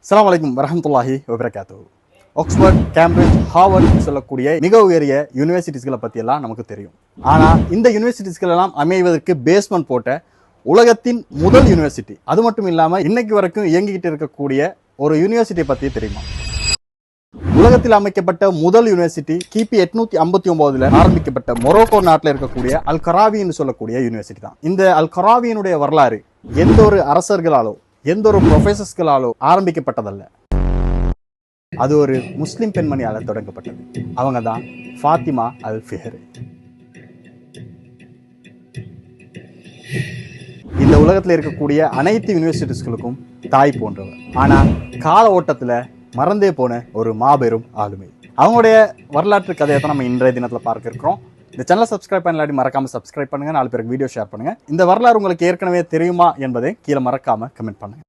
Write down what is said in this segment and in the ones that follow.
அஸ்ஸலாமு அலைக்கும் வரஹ்மத்துல்லாஹி வபரகாத்துஹு. ஆக்ஸ்போர்ட், கேம்பிரிட்ஜ், ஹார்வர்ட் சொல்லக்கூடிய மிக உயரிய யூனிவர்சிட்டிஸ்களை பற்றியெல்லாம் நமக்கு தெரியும். ஆனால் இந்த யூனிவர்சிட்டிஸ்கள் எல்லாம் அமைவதற்கு பேஸ்மெண்ட் போட்ட உலகத்தின் முதல் யூனிவர்சிட்டி, அது மட்டும் இல்லாமல் இன்னைக்கு வரைக்கும் இயங்கிக்கிட்டு இருக்கக்கூடிய ஒரு யூனிவர்சிட்டியை பற்றி தெரியுமா? உலகத்தில் அமைக்கப்பட்ட முதல் யூனிவர்சிட்டி கிபி 859 ஆரம்பிக்கப்பட்ட மொரோக்கோ நாட்டில் இருக்கக்கூடிய அல் கராவின்னு சொல்லக்கூடிய யூனிவர்சிட்டி தான். இந்த அல் கராவியினுடைய வரலாறு எந்த ஒரு அரசர்களாலோ எந்த ஒரு ப்ரொஃபசர்ஸ்களாலோ ஆரம்பிக்கப்பட்டதல்ல. அது ஒரு முஸ்லிம் பெண்மணியால் தொடங்கப்பட்டது. அவங்க தான் ஃபாத்திமா அல் ஃபிஹ்ரி. இந்த உலகத்தில் இருக்கக்கூடிய அனைத்து யூனிவர்சிட்டிஸ்களுக்கும் தாய் போன்றவர். ஆனால் கால ஓட்டத்தில் மறந்தே போன ஒரு மாபெரும் ஆளுமை. அவங்களுடைய வரலாற்று கதையை தான் நம்ம இன்றைய தினத்தில் பார்க்க இருக்கிறோம். இந்த சேனலை சப்ஸ்கிரைப் பண்ணலாடி மறக்காம சப்ஸ்கிரைப் பண்ணுங்க. 4 பேருக்கு வீடியோ ஷேர் பண்ணுங்க. இந்த வரலாறு உங்களுக்கு ஏற்கனவே தெரியுமா என்பதை கீழே மறக்காம கமெண்ட் பண்ணுங்க.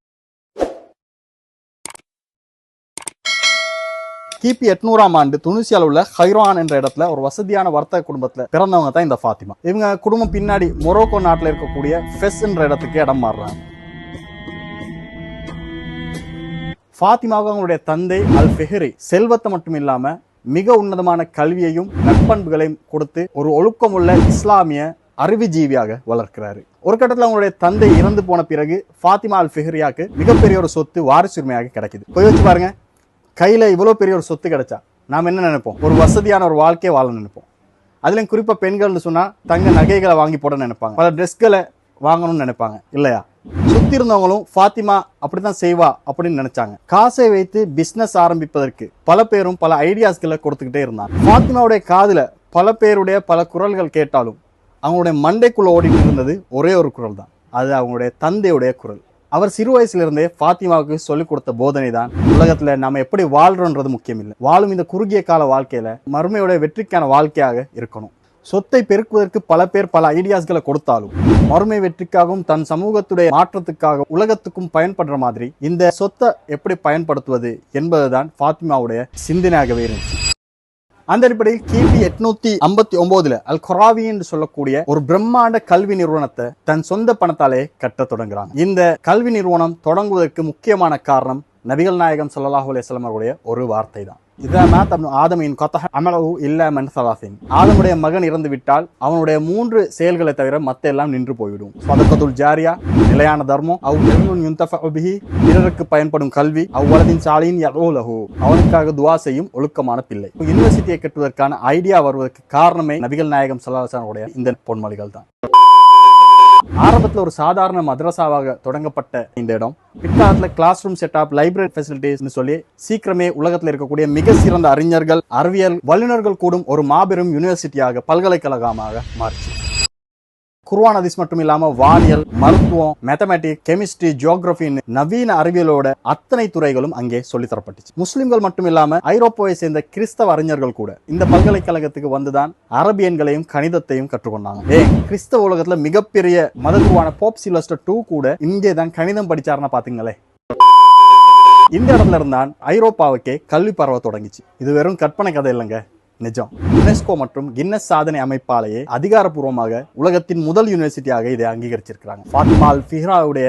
கிபி 800ஆம் ஆண்டு துனிசியாவில் உள்ள ஹைரான் என்ற இடத்துல ஒரு வசதியான வர்த்தக குடும்பத்தில் பிறந்தவங்க தான் இந்த ஃபாத்திமா. இவங்க குடும்பம் பின்னாடி மொரோக்கோ நாட்டில் இருக்கக்கூடிய ஃபெஸ் என்ற இடத்துக்கு இடம் மாறுறாங்க. ஃபாத்திமாவுக்கு அவங்களுடைய தந்தை அல் ஃபிஹ்ரி செல்வத்தை மட்டும் இல்லாம மிக உன்னதமான கல்வியையும் நற்பண்புகளையும் கொடுத்து ஒரு ஒழுக்கமுள்ள இஸ்லாமிய அறிவுஜீவியாக வளர்க்கிறாரு. ஒரு கட்டத்தில் அவங்களுடைய தந்தை இறந்து போன பிறகு ஃபாத்திமா அல் ஃபிஹ்ரியாக்கு மிகப்பெரிய ஒரு சொத்து வாரிசுரிமையாக கிடைக்குது. யோசிச்சு பாருங்க, கையில இவ்வளவு பெரிய ஒரு சொத்து கிடைச்சா நாம் என்ன நினைப்போம்? ஒரு வசதியான ஒரு வாழ்க்கையை வாழ நினைப்போம். அதுலயும் குறிப்பா பெண்கள்னு சொன்னா தங்க நகைகளை வாங்கி போட நினைப்பாங்க, பல ட்ரெஸ்களை வாங்கணும்னு நினைப்பாங்க இல்லையா? சுத்தி இருந்தவங்களும் ஃபாத்திமா அப்படித்தான் செய்வா அப்படின்னு நினைச்சாங்க. காசை வைத்து பிசினஸ் ஆரம்பிப்பதற்கு பல பேரும் பல ஐடியாஸ்களை கொடுத்துக்கிட்டே இருந்தாங்க. ஃபாத்திமாவுடைய காதுல பல பேருடைய பல குரல்கள் கேட்டாலும் அவங்களுடைய மண்டைக்குள்ள ஓடிட்டு இருந்தது ஒரே ஒரு குரல் தான். அது அவங்களுடைய தந்தையுடைய குரல். அவர் சிறு வயசுல இருந்தே ஃபாத்திமாவுக்கு சொல்லிக் கொடுத்த போதனை தான், உலகத்துல நம்ம எப்படி வாழ்றோன்றது முக்கியம் இல்லை, வாழும் இந்த குறுகிய கால வாழ்க்கையில மறுமையோட வெற்றிக்கான வாழ்க்கையாக இருக்கணும். சொத்தை பெருக்குவதற்கு பல பேர் பல ஐடியாஸ்களை கொடுத்தாலும் மறுமை வெற்றிக்காகவும் தன் சமூகத்துடைய மாற்றத்துக்காக உலகத்துக்கும் பயன்படுற மாதிரி இந்த சொத்தை எப்படி பயன்படுத்துவது என்பதுதான் ஃபாத்திமாவுடைய சிந்தனையாகவே இருந்துச்சு. அந்த அடிப்படையில் கிபி 859 அல் கராவி என்று சொல்லக்கூடிய ஒரு பிரம்மாண்ட கல்வி நிறுவனத்தை தன் சொந்த பணத்தாலே கட்ட தொடங்குறாங்க. இந்த கல்வி நிறுவனம் தொடங்குவதற்கு முக்கியமான காரணம் நபிகள் நாயகம் ஸல்லல்லாஹு அலைஹி வஸல்லம் அவருடைய ஒரு வார்த்தை தான். ஆதமுடைய மகன் இறந்து விட்டால் அவனுடைய 3 செயல்களை தவிர மத்த எல்லாம் நின்று போய்விடும். சதகத்துல் ஜாரியா, நிலையான தர்மம், பிறருக்கு பயன்படும் கல்வி, அவ்வளதின் சாலின் யதூலஹு, அவனுக்காக துஆ செய்யும் ஒழுக்கமான பிள்ளை. யூனிவர்சிட்டியை கட்டுவதற்கான ஐடியா வருவதற்கு காரணமே நபிகள் நாயகம் ஸல்லல்லாஹு அலைஹி வஸல்லம் இந்த பொன்மொழிகள் தான். ஆரம்பத்தில் ஒரு சாதாரண மதரசாவாக தொடங்கப்பட்ட இந்த இடம் பிற்காலத்தில் class room setup, library facilities சொல்லி சீக்கிரமே உலகத்தில் இருக்கக்கூடிய மிக சிறந்த அறிஞர்கள், அறிவியல் வல்லுநர்கள் கூடும் ஒரு மாபெரும் யூனிவர்சிட்டியாக, பல்கலைக்கழகமாக மாறிச்சு. குர்ஆன் ஹதீஸ் மட்டும் இல்லாம வானியல், மருத்துவம், மேத்தமேட்டிக்ஸ், கெமிஸ்ட்ரி, ஜியோகிராஃபின்னு நவீன அறிவியலோட அத்தனை துறைகளும் அங்கே சொல்லித்தரப்பட்டுச்சு. முஸ்லிம்கள் மட்டும் இல்லாம ஐரோப்பாவை சேர்ந்த கிறிஸ்தவ அறிஞர்கள் கூட இந்த பல்கலைக்கழகத்துக்கு வந்துதான் அரபியன்களையும் கணிதத்தையும் கற்றுக்கொண்டாங்க. கிறிஸ்தவ உலகத்துல மிகப்பெரிய மதகுருவான போப் சில்வஸ்டர் II கூட இங்கே தான் கணிதம் படிச்சாருன்னா பாத்தீங்களே. இந்த இடத்துல இருந்தான் ஐரோப்பாவுக்கே கல்வி பரவ தொடங்கிச்சு. இது வெறும் கற்பனை கதை இல்லைங்க, நிஜம். யுனெஸ்கோ மற்றும் கின்னஸ் சாதனை அமைப்பாலேயே அதிகாரப்பூர்வமாக உலகத்தின் முதல் யூனிவர்சிட்டியாக இதை அங்கீகரிச்சிருக்கிறாங்க. ஃபாத்திமா அல் ஃபிஹ்ரியுடைய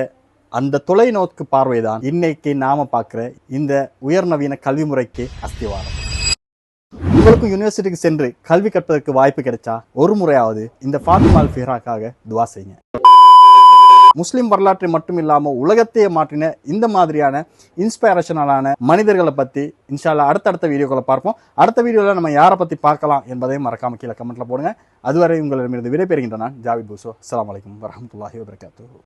அந்த தொலைநோக்கு பார்வைதான் இன்னைக்கு நாம பார்க்கிற இந்த உயர் நவீன கல்வி முறைக்கு அஸ்திவாரம். உங்களுக்கும் யூனிவர்சிட்டிக்கு சென்று கல்வி கற்பதற்கு வாய்ப்பு கிடைச்சா ஒரு முறையாவது இந்த ஃபாத்திமா அல் ஃபிஹ்ரிக்காக துஆ செய்யுங்க. முஸ்லிம் வரலாற்றை மட்டும் இல்லாமல் உலகத்தையே மாற்றின இந்த மாதிரியான இன்ஸ்பைரேஷனலான மனிதர்களை பற்றி இன்ஷா அல்லாஹ் அடுத்தடுத்த வீடியோக்களை பார்ப்போம். அடுத்த வீடியோவில் நம்ம யாரை பற்றி பார்க்கலாம் என்பதையும் மறக்காம கீழே கமெண்ட்ல போடுங்க. அதுவரை உங்களிடமிருந்து விடைபெறுகின்ற நான் ஜாவித் பூசோ. அஸ்ஸலாமு அலைக்கும் வரஹ்மத்துல்லாஹி வபரகாத்துஹு.